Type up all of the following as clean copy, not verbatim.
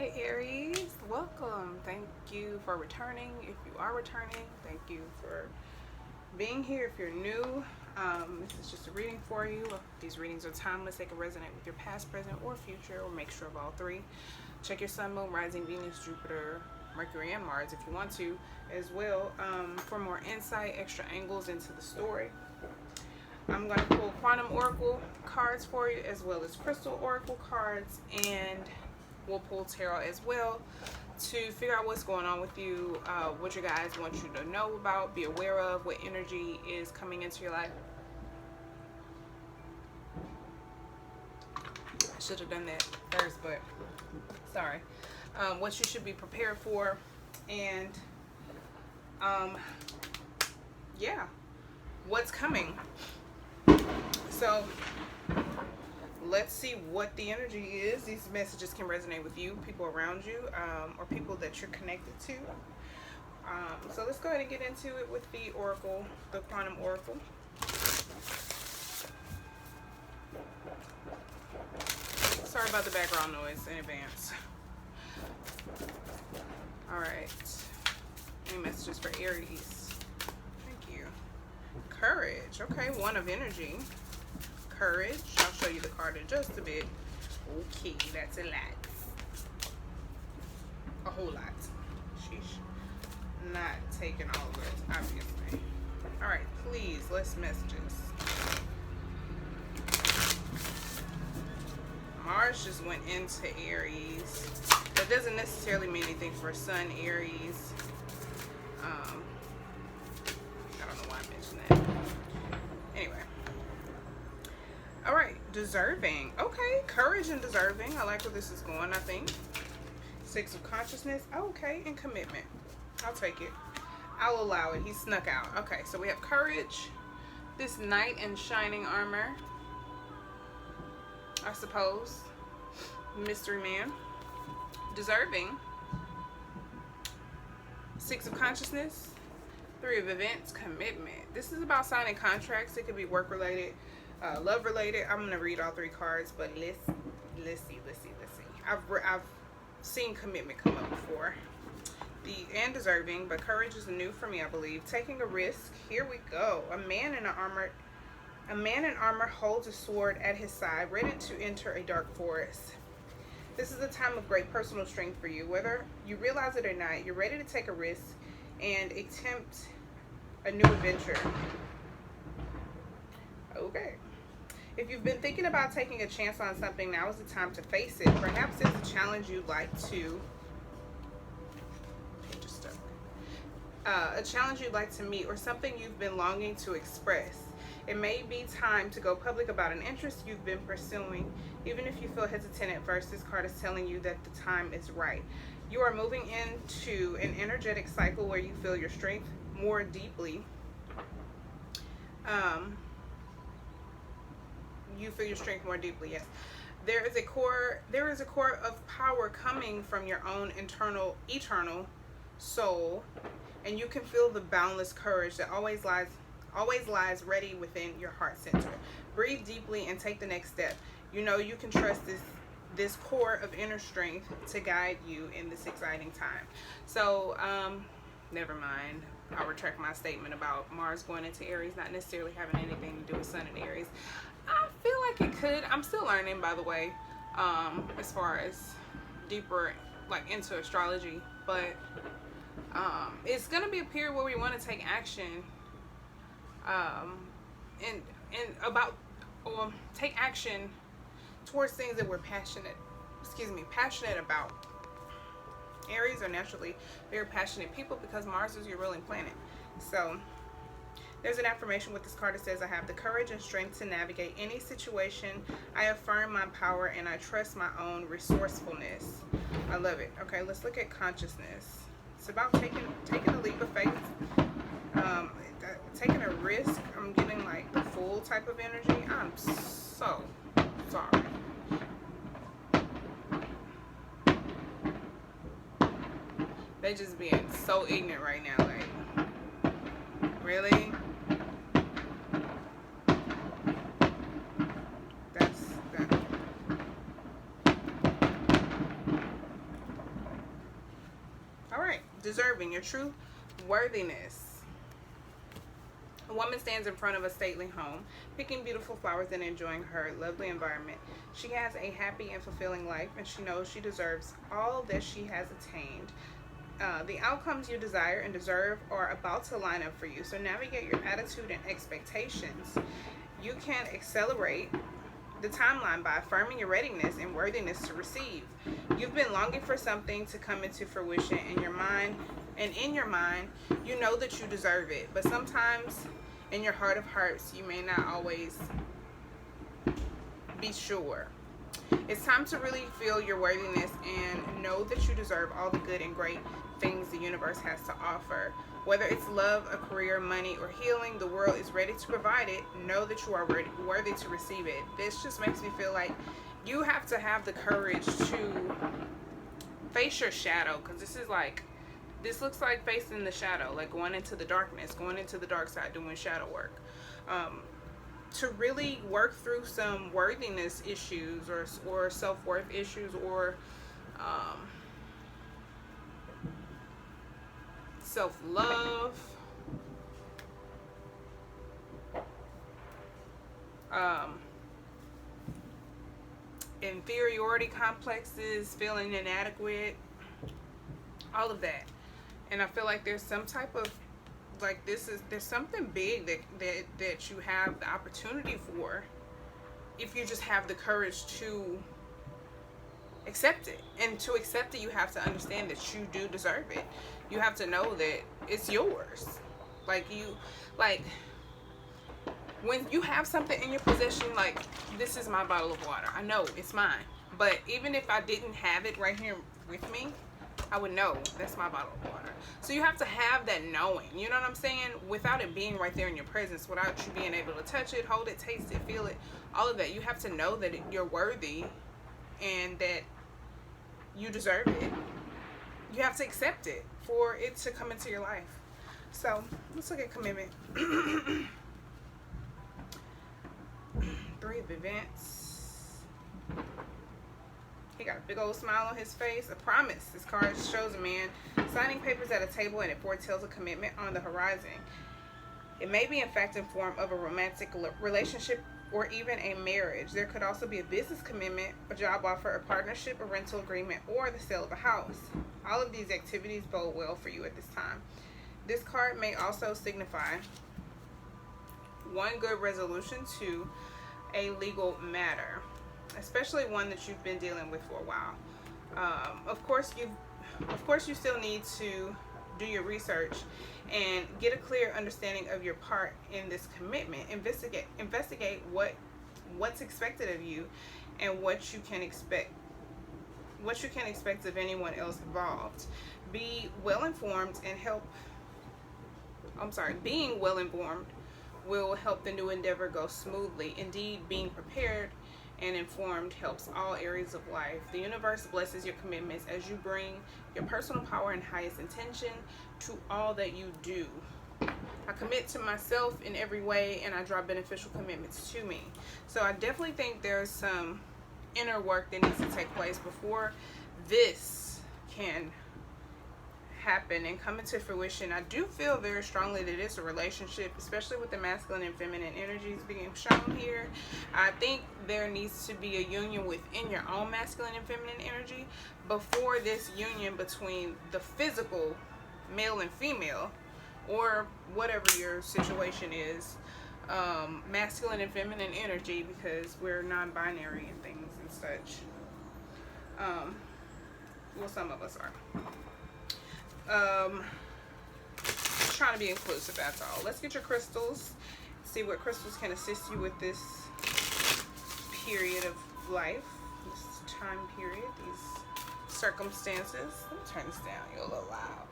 Hey Aries, welcome. Thank you for returning. If you are returning, thank you for being here. If you're new, this is just a reading for you. These readings are timeless. They can resonate with your past, present, or future, or mixture of all three. Check your sun, moon, rising, Venus, Jupiter, Mercury, and Mars if you want to as well, for more insight, extra angles into the story. I'm going to pull quantum oracle cards for you as well as crystal oracle cards, and we'll pull tarot as well to figure out what's going on with you, what your guys want you to know about, be aware of, what energy is coming into your life. I should have done that first, but sorry. What you should be prepared for, and yeah, what's coming. So let's see what the energy is. These messages can resonate with you, people around you, or people that you're connected to. So let's go ahead and get into it with the oracle, the quantum oracle. Sorry about the background noise in advance. All right. Any messages for Aries? Thank you. Courage. Okay, one of energy. Courage. I'll show you the card in just a bit. Okay, that's a lot. A whole lot. Sheesh. Not taking all of it, obviously. Alright, please, less messages. Mars just went into Aries. That doesn't necessarily mean anything for Sun, Aries. I don't know why I mentioned that. Anyway. Alright, deserving. Okay, courage and deserving. I like where this is going, I think. Six of consciousness. Okay, and commitment. I'll take it. I'll allow it. He snuck out. Okay, so we have courage. This knight in shining armor, I suppose. Mystery man. Deserving. Six of consciousness. Three of events. Commitment. This is about signing contracts. It could be work related, love related. I'm gonna read all three cards, but let's see. I've seen commitment come up before. And deserving, but courage is new for me, I believe. Taking a risk. Here we go. A man in armor holds a sword at his side, ready to enter a dark forest. This is a time of great personal strength for you. Whether you realize it or not, you're ready to take a risk and attempt a new adventure. Okay. If you've been thinking about taking a chance on something, now is the time to face it. Perhaps it's a challenge you'd like to meet, or something you've been longing to express. It may be time to go public about an interest you've been pursuing. Even if you feel hesitant at first, this card is telling you that the time is right. You are moving into an energetic cycle where you feel your strength more deeply. You feel your strength more deeply, yes. There is a core of power coming from your own eternal soul, and you can feel the boundless courage that always lies ready within your heart center. Breathe deeply and take the next step. You know you can trust this core of inner strength to guide you in this exciting time. So never mind. I'll retract my statement about Mars going into Aries not necessarily having anything to do with Sun and Aries. I feel like it could. I'm still learning, by the way, as far as deeper like into astrology, but it's gonna be a period where we want to take action, take action towards things that we're passionate about. Aries are naturally very passionate people because Mars is your ruling planet. So there's an affirmation with this card that says, I have the courage and strength to navigate any situation. I affirm my power and I trust my own resourcefulness. I love it. Okay, let's look at consciousness. It's about taking a leap of faith, taking a risk. I'm getting like the full type of energy. I'm so sorry. They just being so ignorant right now. Like, really? deserving, your true worthiness. A woman stands in front of a stately home, picking beautiful flowers and enjoying her lovely environment. She has a happy and fulfilling life, and she knows she deserves all that she has attained. The outcomes you desire and deserve are about to line up for you. So navigate your attitude and expectations. You can accelerate the timeline by affirming your readiness and worthiness to receive. You've been longing for something to come into fruition in your mind, and in your mind, you know that you deserve it. But sometimes in your heart of hearts, you may not always be sure. It's time to really feel your worthiness and know that you deserve all the good and great things the universe has to offer. Whether it's love, a career, money, or healing, the world is ready to provide it. Know that you are worthy to receive it. This just makes me feel like you have to have the courage to face your shadow, because this looks like facing the shadow, like going into the darkness, going into the dark side, doing shadow work. To really work through some worthiness issues or self-worth issues, or self-love, inferiority complexes, feeling inadequate, all of that. And I feel like there's some type of, like, there's something big that you have the opportunity for if you just have the courage to accept it. And to accept it, you have to understand that you do deserve it. You have to know that it's yours. When you have something in your possession, like, this is my bottle of water, I know it's mine. But even if I didn't have it right here with me, I would know that's my bottle of water. So you have to have that knowing, you know what I'm saying? Without it being right there in your presence, without you being able to touch it, hold it, taste it, feel it, all of that. You have to know that you're worthy and that you deserve it. You have to accept it for it to come into your life. So let's look at commitment. 3 of events. He got a big old smile on his face. A promise. This card shows a man signing papers at a table, and it foretells a commitment on the horizon. It may be in fact in form of a romantic relationship or even a marriage. There could also be a business commitment, a job offer, a partnership, a rental agreement, or the sale of a house. All of these activities bode well for you at this time. This card may also signify one good resolution to a legal matter, especially one that you've been dealing with for a while. Of course, you still need to do your research and get a clear understanding of your part in this commitment. Investigate what's expected of you and what you can expect of anyone else involved. Being well informed will help the new endeavor go smoothly. Indeed, being prepared and informed helps all areas of life. The universe blesses your commitments as you bring your personal power and highest intention to all that you do. I commit to myself in every way, and I draw beneficial commitments to me. So I definitely think there's some inner work that needs to take place before this can happen and come into fruition. I do feel very strongly that it's a relationship, especially with the masculine and feminine energies being shown here. I think there needs to be a union within your own masculine and feminine energy before this union between the physical male and female, or whatever your situation is, masculine and feminine energy, because we're non-binary and things and such. Well, some of us are. Trying to be inclusive, that's all. Let's get your crystals, see what crystals can assist you with this period of life, this time period, these circumstances. Let me turn this down. You're a little loud.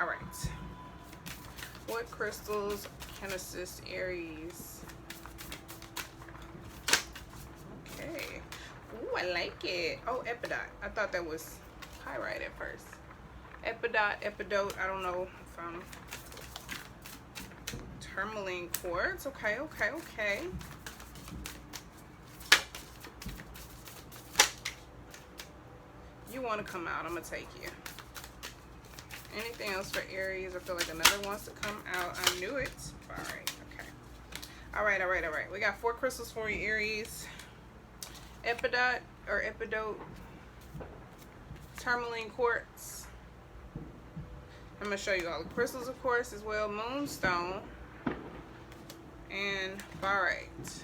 All right. What crystals can assist Aries? Okay. Ooh, I like it. Oh, Epidot. I thought that was pyrite at first. Epidote. I don't know if I'm tourmaline quartz. Okay. You want to come out, I'm going to take you. Anything else for Aries? I feel like another wants to come out. I knew it. All right. Okay. All right. All right. All right. We got 4 crystals for you, Aries. Epidote or Epidote. Tourmaline quartz. I'm going to show you all the crystals, of course, as well. Moonstone. And barite.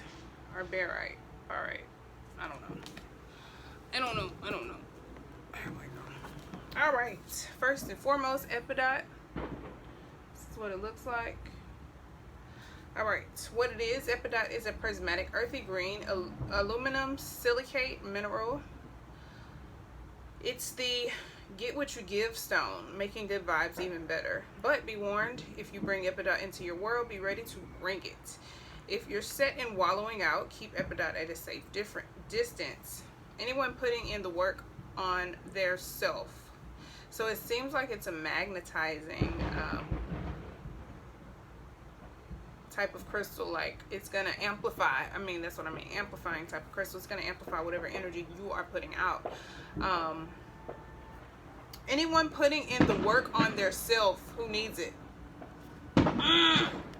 Or barite. Barite. I don't know. I don't know. I don't know. There we go. All right. First and foremost, Epidote. This is what it looks like. All right. What it is, Epidote is a prismatic earthy green aluminum silicate mineral. It's the get what you give stone, making good vibes even better. But be warned, if you bring Epidote into your world, be ready to bring it. If you're set in wallowing out, keep Epidote at a safe distance. Anyone putting in the work on their self. So it seems like it's a magnetizing type of crystal. Like it's going to amplify. I mean, that's what I mean. Amplifying type of crystal. It's going to amplify whatever energy you are putting out. Anyone putting in the work on their self who needs it.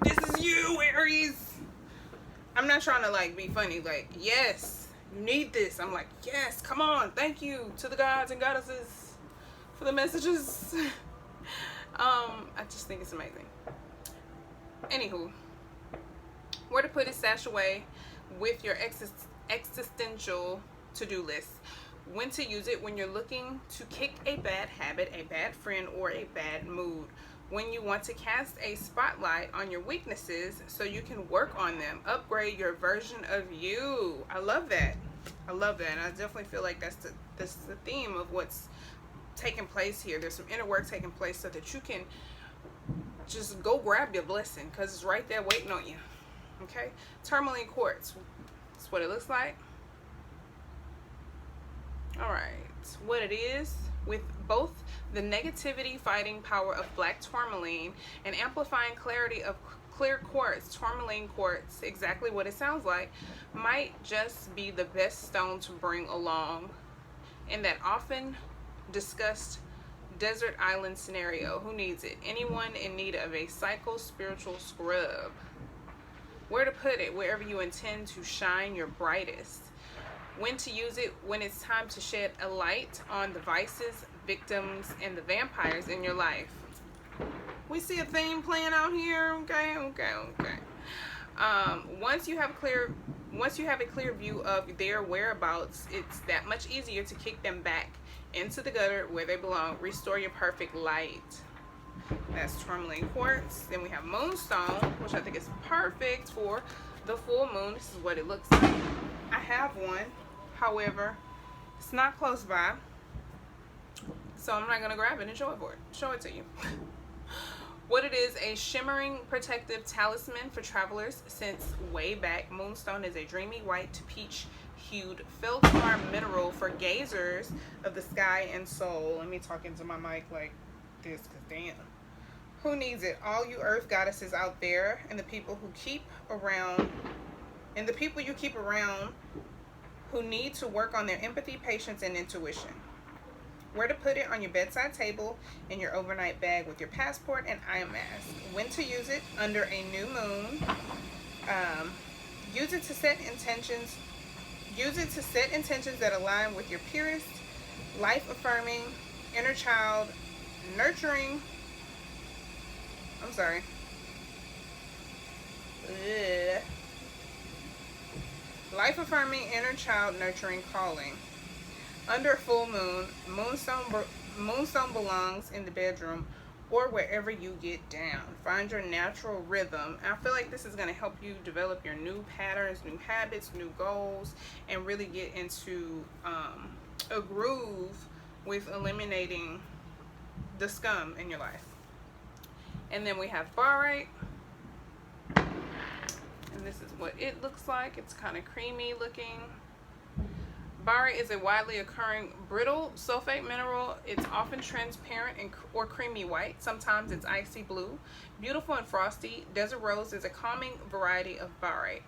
This is you, Aries. I'm not trying to like be funny. Like, yes, you need this. I'm like, yes, come on. Thank you to the gods and goddesses for the messages. I just think it's amazing. Anywho, where to put it, stash away with your existential to-do list. When to use it when you're looking to kick a bad habit, a bad friend, or a bad mood. When you want to cast a spotlight on your weaknesses so you can work on them. Upgrade your version of you. I love that. I love that. And I definitely feel like that's the theme of what's taking place here. There's some inner work taking place so that you can just go grab your blessing because it's right there waiting on you. Okay? Tourmaline quartz. That's what it looks like. All right. What it is, with both the negativity fighting power of black tourmaline and amplifying clarity of clear quartz, tourmaline quartz, exactly what it sounds like, might just be the best stone to bring along in that often discussed desert island scenario. Who needs it? Anyone in need of a psycho-spiritual scrub. Where to put it? Wherever you intend to shine your brightest. When to use it? When it's time to shed a light on the vices, victims, and the vampires in your life. We see a theme playing out here. Okay. Once you have a clear view of their whereabouts, it's that much easier to kick them back into the gutter where they belong. Restore your perfect light. That's tourmaline quartz. Then we have moonstone, which I think is perfect for the full moon. This is what it looks like. I have one, however, it's not close by, so I'm not going to grab it and show it to you. What it is, a shimmering protective talisman for travelers since way back. Moonstone is a dreamy white to peach hued feltar mineral for gazers of the sky and soul. Let me talk into my mic like this, because damn. Who needs it? All you earth goddesses out there, and the people who keep around, and the people you keep around who need to work on their empathy, patience, and intuition. Where to put it? On your bedside table, in your overnight bag with your passport and eye mask. When to use it? Under a new moon. Use it to set intentions. Use it to set intentions that align with your purest, life-affirming, inner child, nurturing. I'm sorry. Ugh. Life-affirming, inner child, nurturing calling. Under full moon, moonstone belongs in the bedroom or wherever you get down. Find your natural rhythm. I feel like this is going to help you develop your new patterns, new habits, new goals, and really get into a groove with eliminating the scum in your life. And then we have barite. And this is what it looks like. It's kind of creamy looking. Barite is a widely occurring brittle sulfate mineral. It's often transparent or creamy white. Sometimes it's icy blue. Beautiful and frosty. Desert rose is a calming variety of barite.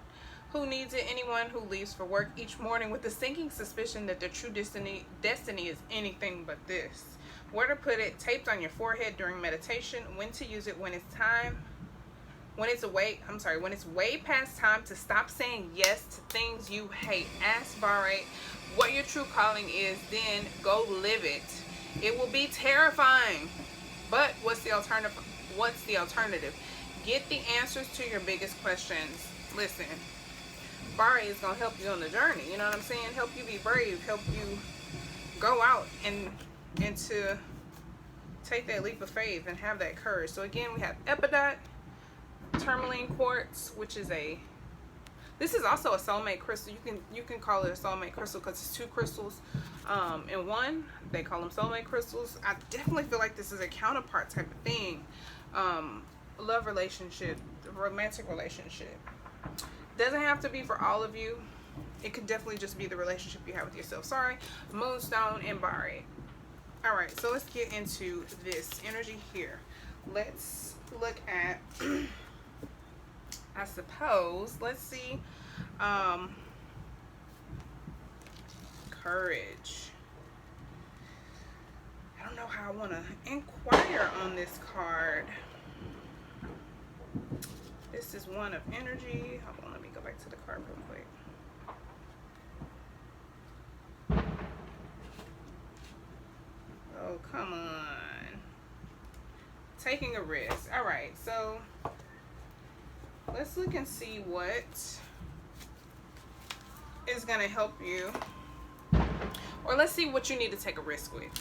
Who needs it? Anyone who leaves for work each morning with the sinking suspicion that their true destiny is anything but this. Where to put it? Taped on your forehead during meditation. When to use it? When it's time. When it's way past time to stop saying yes to things you hate. Ask Barre what your true calling is, then go live it. It will be terrifying. But what's the alternative? Get the answers to your biggest questions. Listen, Barre is going to help you on the journey. You know what I'm saying? Help you be brave. Help you go out and to take that leap of faith and have that courage. So again, we have Epidot, tourmaline quartz, which is this is also a soulmate crystal. You can call it a soulmate crystal because it's two crystals in one. They call them soulmate crystals. I definitely feel like this is a counterpart type of thing. Love relationship, romantic relationship. Doesn't have to be for all of you. It could definitely just be the relationship you have with yourself. Sorry. Moonstone and Barre. All right, so let's get into this energy here. Let's look at I suppose, let's see, courage. I don't know how I want to inquire on this card. This is one of energy. Hold on, let me go back to the card real quick. Oh, come on. Taking a risk. All right, so let's look and see what is going to help you. Or let's see what you need to take a risk with.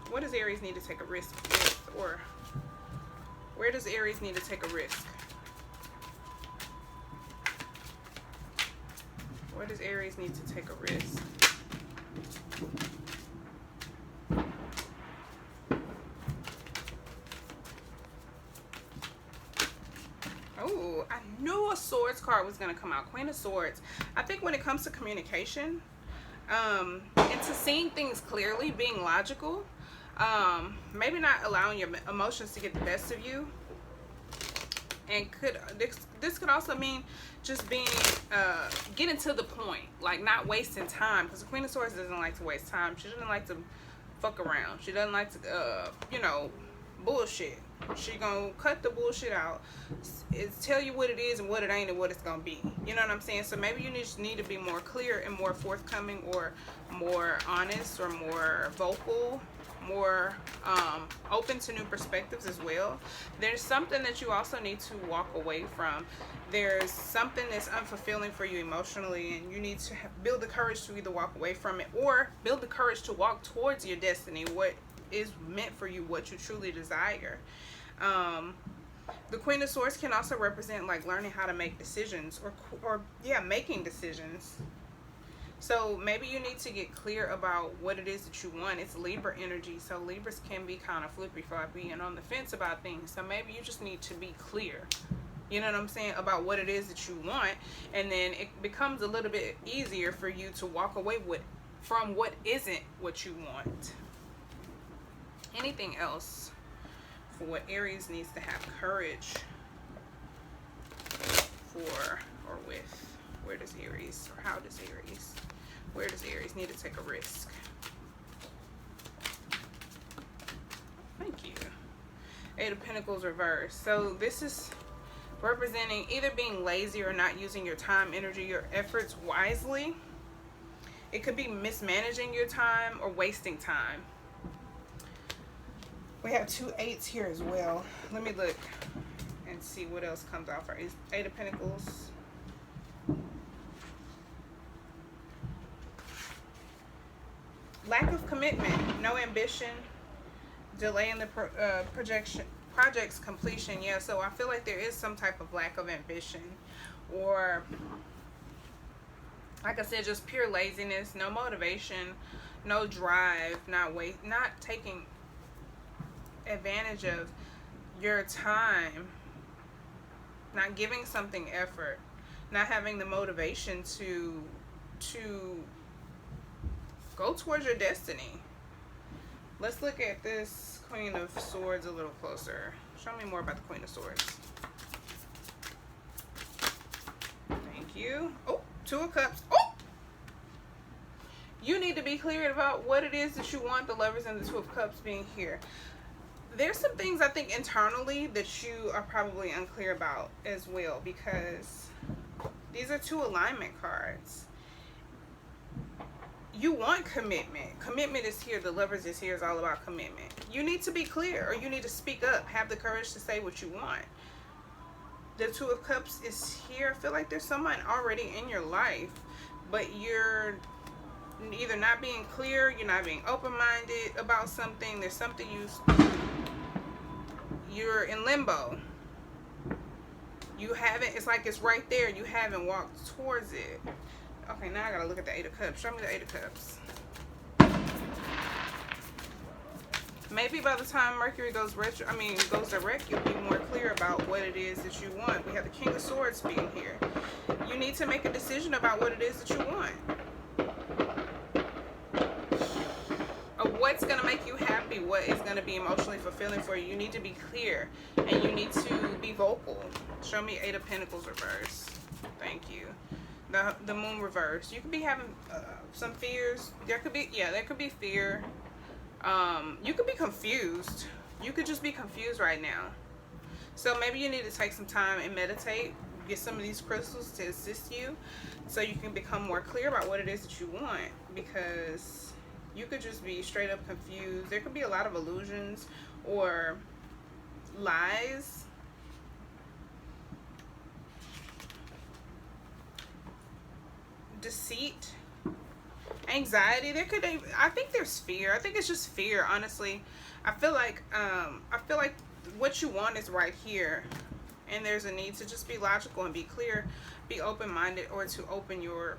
What does Aries need to take a risk with? Or where does Aries need to take a risk? Where does Aries need to take a risk? Oh, I knew a Swords card was going to come out. Queen of Swords. I think when it comes to communication, and to seeing things clearly, being logical, maybe not allowing your emotions to get the best of you. And this could also mean just being, getting to the point, like not wasting time. Because the Queen of Swords doesn't like to waste time. She doesn't like to fuck around. She doesn't like to, bullshit. She gonna cut the bullshit out. It's tell you what it is and what it ain't and what it's gonna be. You know what I'm saying? So maybe you just need to be more clear and more forthcoming, or more honest, or more vocal, more open to new perspectives as well. There's something that you also need to walk away from. There's something that's unfulfilling for you emotionally, and you need to build the courage to either walk away from it or build the courage to walk towards your destiny, what is meant for you, what you truly desire. The Queen of Swords can also represent like learning how to make decisions, or making decisions. So maybe you need to get clear about what it is that you want. It's Libra energy, so Libras can be kind of flippy, floppy, and on the fence about things. So maybe you just need to be clear, you know what I'm saying, about what it is that you want, and then it becomes a little bit easier for you to walk away from what isn't what you want. Anything else for what Aries needs to have courage for or with? Where does Aries, or how does Aries, where does Aries need to take a risk? Thank you. Eight of Pentacles reversed. So this is representing either being lazy or not using your time, energy, your efforts wisely. It could be mismanaging your time or wasting time. We have 2 8s here as well. Let me look and see what else comes out for Eight of Pentacles. Lack of commitment, no ambition, delay in the project's completion. Yeah, so I feel like there is some type of lack of ambition, or like I said, just pure laziness, no motivation, no drive, not taking advantage of your time, not giving something effort, not having the motivation to go towards your destiny. Let's look at this Queen of Swords a little closer. Show me more about the Queen of Swords. Thank you. Oh, Two of Cups. Oh! You need to be clear about what it is that you want, the Lovers and the Two of Cups being here. There's some things I think internally that you are probably unclear about as well, because these are two alignment cards. You want commitment. Commitment is here. The Lovers is here. Is all about commitment. You need to be clear, or you need to speak up. Have the courage to say what you want. The Two of Cups is here. I feel like there's someone already in your life, but you're either not being clear, you're not being open-minded about something. There's something you're in limbo. You haven't, it's like it's right there. You haven't walked towards it. Okay, now I gotta look at the Eight of Cups. Show me the Eight of Cups. Maybe by the time Mercury goes goes direct, you'll be more clear about what it is that you want. We have the King of Swords being here. You need to make a decision about what it is that you want. Of what's gonna make you happy, what is gonna be emotionally fulfilling for you. You need to be clear, and you need to be vocal. Show me Eight of Pentacles reverse. Thank you. The Moon reverse. You could be having some fears. There could be fear. You could be confused. You could just be confused right now. So maybe you need to take some time and meditate. Get some of these crystals to assist you, so you can become more clear about what it is that you want, because you could just be straight up confused. There could be a lot of illusions or lies. Deceit, anxiety. I think there's fear. I think it's just fear, honestly. I feel like what you want is right here, and there's a need to just be logical and be clear, be open-minded, or to open your,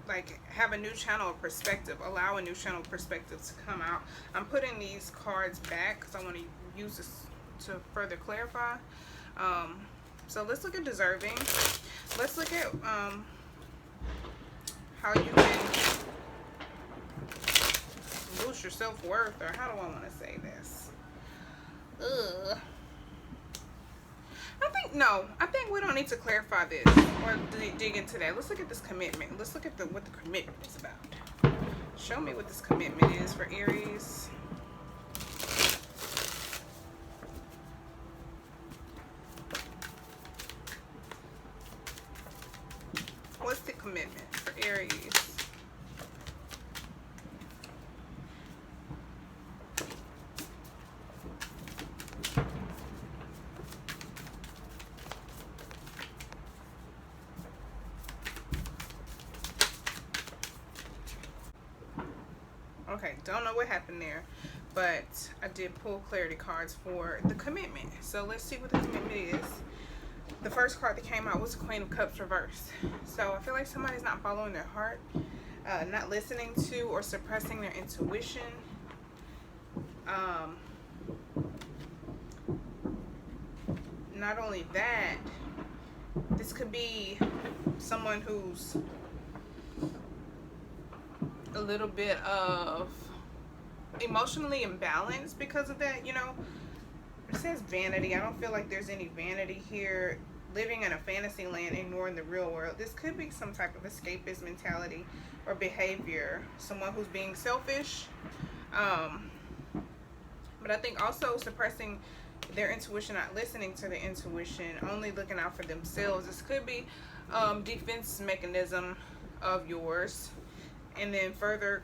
like, have a new channel of perspective, allow a new channel of perspective to come out. I'm putting these cards back because I want to use this to further clarify. So let's look at deserving. Let's look at how you can boost your self-worth, or how do I want to say this? I think we don't need to clarify this or dig into that. Let's look at this commitment. Let's look at what the commitment is about. Show me what this commitment is for Aries. What's the commitment for Aries? Okay, don't know what happened there, but I did pull clarity cards for the commitment. So let's see what the commitment is. The first card that came out was the Queen of Cups reversed. So I feel like somebody's not following their heart, not listening to or suppressing their intuition. Not only that, this could be someone who's a little bit of emotionally imbalanced because of that. You know, it says vanity. I don't feel like there's any vanity here. Living in a fantasy land, ignoring the real world. This could be some type of escapist mentality or behavior. Someone who's being selfish. But I think also suppressing their intuition, not listening to their intuition, only looking out for themselves. This could be defense mechanism of yours. And then further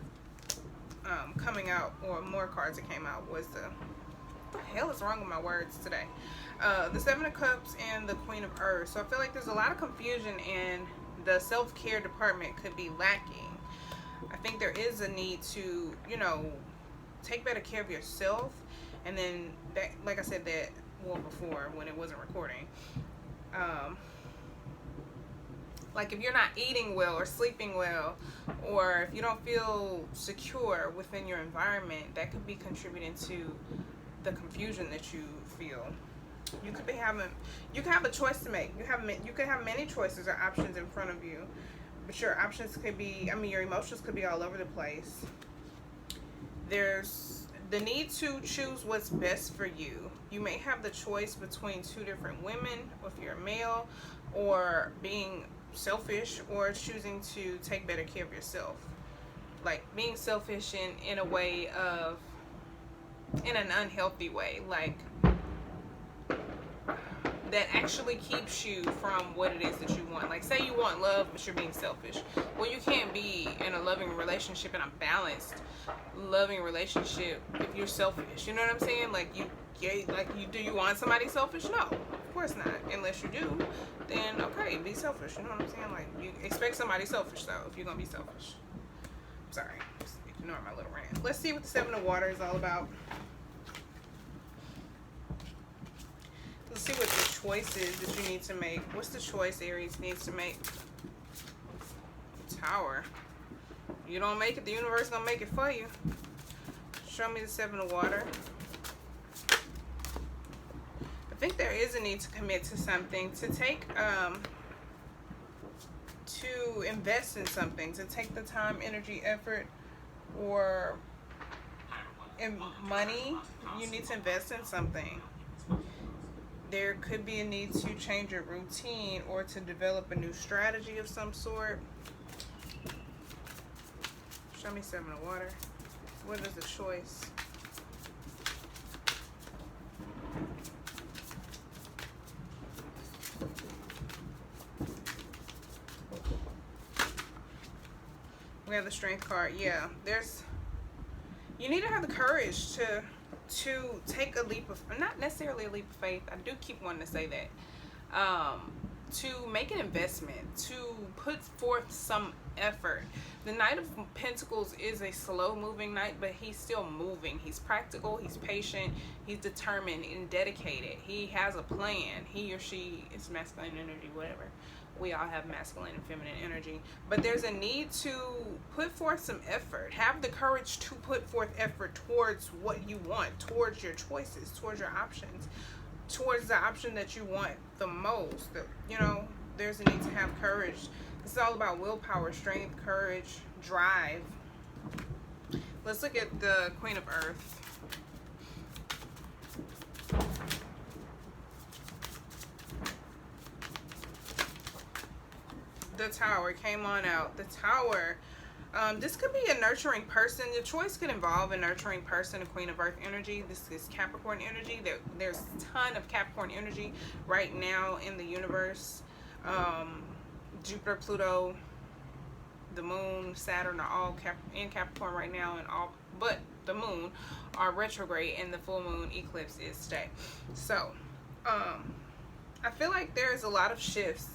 coming out, or more cards that came out, was what the hell is wrong with my words today? The Seven of Cups and the Queen of Earth. So I feel like there's a lot of confusion, and the self-care department could be lacking. I think there is a need to, you know, take better care of yourself. And then, that, like I said that before when it wasn't recording, like if you're not eating well or sleeping well, or if you don't feel secure within your environment, that could be contributing to the confusion that you feel. You could be having, you can have a choice to make. You could have many choices or options in front of you, but your options could be, your emotions could be all over the place. There's the need to choose what's best for you. You may have the choice between two different women, if you're a male, or being selfish, or choosing to take better care of yourself. Like being selfish in a way of, in an unhealthy way, like that actually keeps you from what it is that you want. Like say you want love, but you're being selfish. Well, you can't be in a loving relationship, in a balanced loving relationship, if you're selfish. You know what I'm saying? Like you do you want somebody selfish? No, of course not. Unless you do, then okay, be selfish. You know what I'm saying? Like you expect somebody selfish though if you're gonna be selfish. Sorry, just ignore my little rant. Let's see what the Seven of Water is all about. Let's see what the choice is that you need to make. What's the choice Aries needs to make? Tower. You don't make it, the universe gonna make it for you. Show me the Seven of Water. I think there is a need to commit to something, to take, to invest in something, to take the time, energy, effort, or in money. You need to invest in something. There could be a need to change your routine or to develop a new strategy of some sort. Show me Seven of Water. What is the choice? We have the Strength card. Yeah, you need to have the courage to take a leap of, not necessarily a leap of faith, I do keep wanting to say that, to make an investment, to put forth some effort. The Knight of Pentacles is a slow moving knight, but he's still moving. He's practical, he's patient, he's determined and dedicated. He has a plan. He or she is masculine energy, whatever. We all have masculine and feminine energy, but there's a need to put forth some effort. Have the courage to put forth effort towards what you want, towards your choices, towards your options, towards the option that you want the most. You know, there's a need to have courage. It's all about willpower, strength, courage, drive. Let's look at the Queen of Earth. The Tower came on out. The Tower. This could be a nurturing person. The choice could involve a nurturing person, a Queen of Earth energy. This is Capricorn energy. There's a ton of Capricorn energy right now in the universe. Jupiter, Pluto, the Moon, Saturn are all in Capricorn right now, and all but the Moon are retrograde, and the full moon eclipse is today. So, I feel like there's a lot of shifts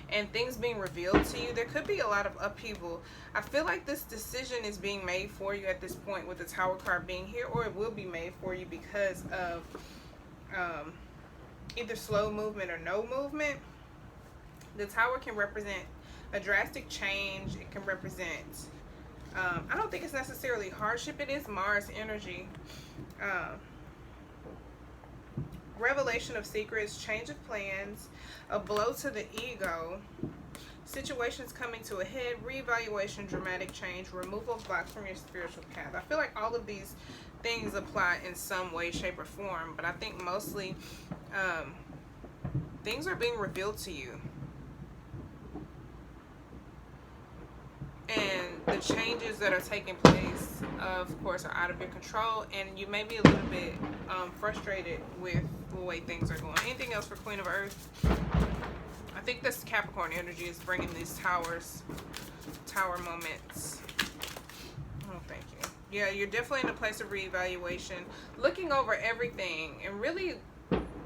and things being revealed to you. There could be a lot of upheaval. I feel like this decision is being made for you at this point with the Tower card being here, or it will be made for you because of either slow movement or no movement. The Tower can represent a drastic change. It can represent, I don't think it's necessarily hardship. It is Mars energy. Revelation of secrets, change of plans, a blow to the ego, situations coming to a head, reevaluation, dramatic change, removal of blocks from your spiritual path. I feel like all of these things apply in some way, shape, or form, but I think mostly things are being revealed to you. And the changes that are taking place, of course, are out of your control, and you may be a little bit frustrated with the way things are going. Anything else for Queen of Earth? I think this Capricorn energy is bringing these tower moments. Oh, thank you. Yeah, you're definitely in a place of reevaluation, looking over everything, and really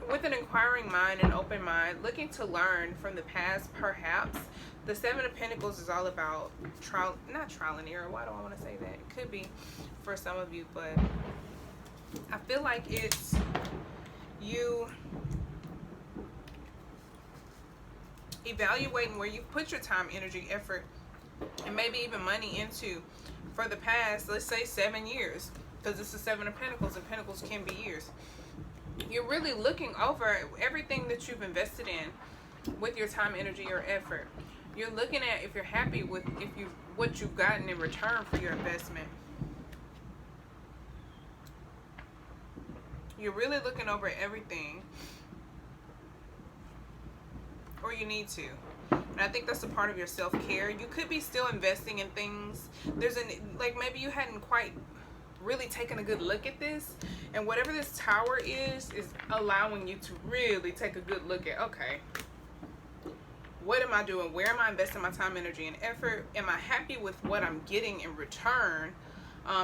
with an inquiring mind and open mind, looking to learn from the past, perhaps. The Seven of Pentacles is all about not trial and error. Why do I want to say that? It could be for some of you, but I feel like it's you evaluating where you put your time, energy, effort, and maybe even money into for the past, let's say 7 years, because it's the Seven of Pentacles, and Pentacles can be years. You're really looking over everything that you've invested in with your time, energy, or effort. You're looking at if you're happy with what you've gotten in return for your investment. You're really looking over everything. or you need to. And I think that's a part of your self-care. You could be still investing in things. Like maybe you hadn't quite really taken a good look at this, and whatever this tower is allowing you to really take a good look at, okay, what am I doing? Where am I investing my time, energy, and effort? Am I happy with what I'm getting in return?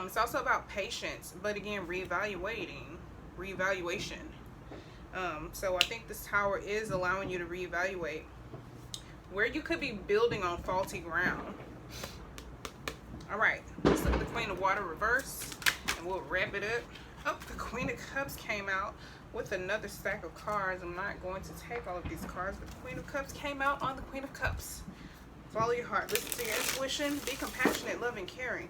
It's also about patience, but again, reevaluation. So I think this tower is allowing you to reevaluate where you could be building on faulty ground. All right, let's look at the Queen of Water reverse, and we'll wrap it up. Oh, the Queen of Cups came out with another stack of cards. I'm not going to take all of these cards, but the Queen of Cups came out on the Queen of Cups. Follow your heart, listen to your intuition, be compassionate, loving, caring.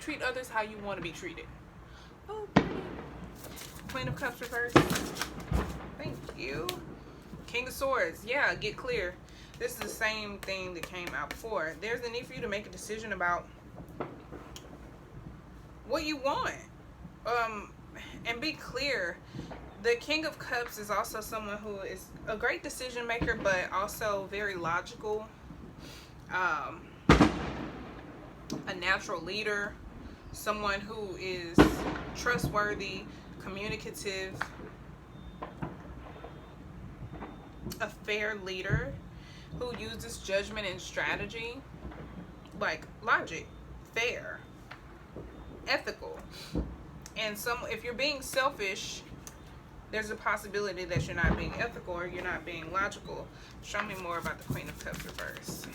Treat others how you want to be treated. Oh, pretty. Queen of Cups reverse. Thank you. King of Swords. Yeah, get clear. This is the same thing that came out before. There's a need for you to make a decision about what you want. And be clear. The King of Cups is also someone who is a great decision maker, but also very logical. A natural leader. Someone who is trustworthy, communicative, a fair leader who uses judgment and strategy, like logic, fair, ethical. And if you're being selfish, there's a possibility that you're not being ethical or you're not being logical. Show me more about the Queen of Cups reverse.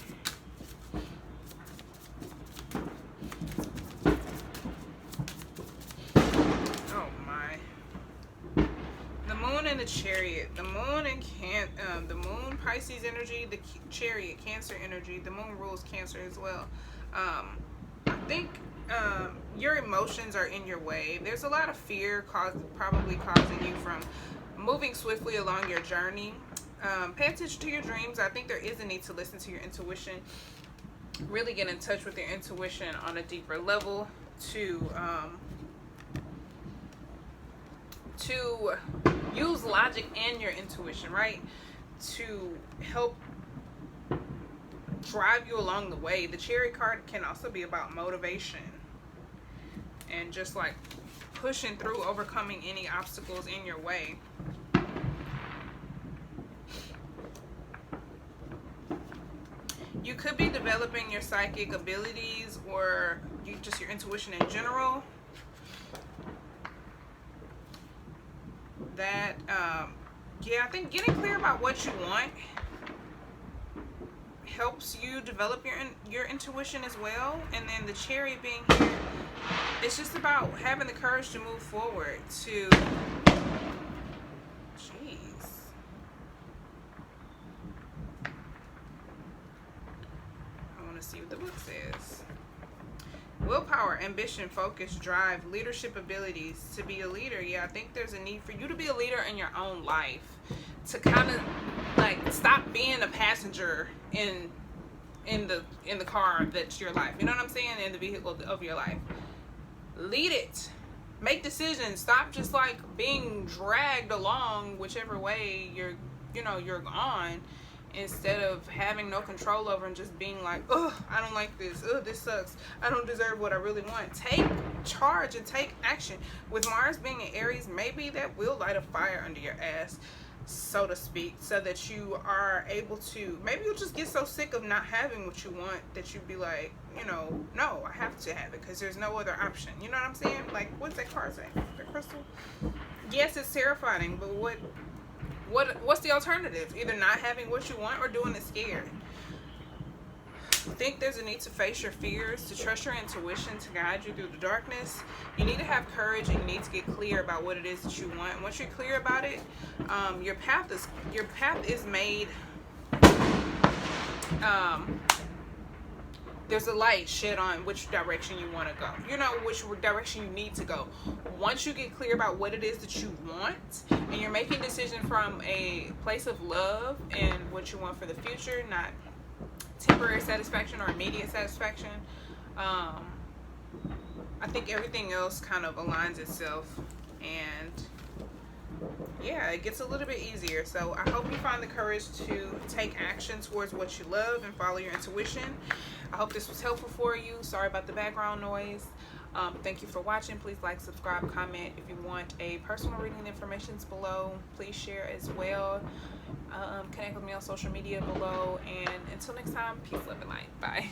Oh my. The Moon and the Chariot. The Moon and the Moon, Pisces energy, the Chariot, Cancer energy. The Moon rules Cancer as well. I think your emotions are in your way. There's a lot of fear probably causing you from moving swiftly along your journey. Pay attention to your dreams. I think there is a need to listen to your intuition. Really get in touch with your intuition on a deeper level to use logic and your intuition, right? To help drive you along the way. The Chariot card can also be about motivation and just like pushing through, overcoming any obstacles in your way. You could be developing your psychic abilities or just your intuition in general. That yeah, I think getting clear about what you want helps you develop your intuition as well. And then the Chariot being here, it's just about having the courage to move forward, to I want to see what the book says. Willpower, ambition, focus, drive, leadership abilities. To be a leader, yeah, I think there's a need for you to be a leader in your own life. To kind of like stop being a passenger in the car that's your life. You know what I'm saying? In the vehicle of your life. Lead it. Make decisions. Stop just like being dragged along whichever way you're on, instead of having no control over and just being like, oh, I don't like this. Oh, this sucks. I don't deserve what I really want. Take charge and take action. With Mars being in Aries, maybe that will light a fire under your ass, so to speak, so that you are able to, maybe you'll just get so sick of not having what you want that you'd be like, no, I have to have it because there's no other option. You know what I'm saying? Like, what's that card say? The crystal? Yes, it's terrifying, but what's the alternative? Either not having what you want or doing it scared. I think there's a need to face your fears, to trust your intuition to guide you through the darkness. You need to have courage and you need to get clear about what it is that you want. And once you're clear about it, your path is made. There's a light shed on which direction you want to go. Which direction you need to go. Once you get clear about what it is that you want, and you're making a decision from a place of love and what you want for the future, not temporary satisfaction or immediate satisfaction, I think everything else kind of aligns itself, and yeah, it gets a little bit easier. So I hope you find the courage to take action towards what you love and follow your intuition. I hope this was helpful for you. Sorry about the background noise. Thank you for watching. Please like, subscribe, comment. If you want a personal reading, the information's below. Please share as well. Connect with me on social media below. And until next time, peace, love, and light. Bye.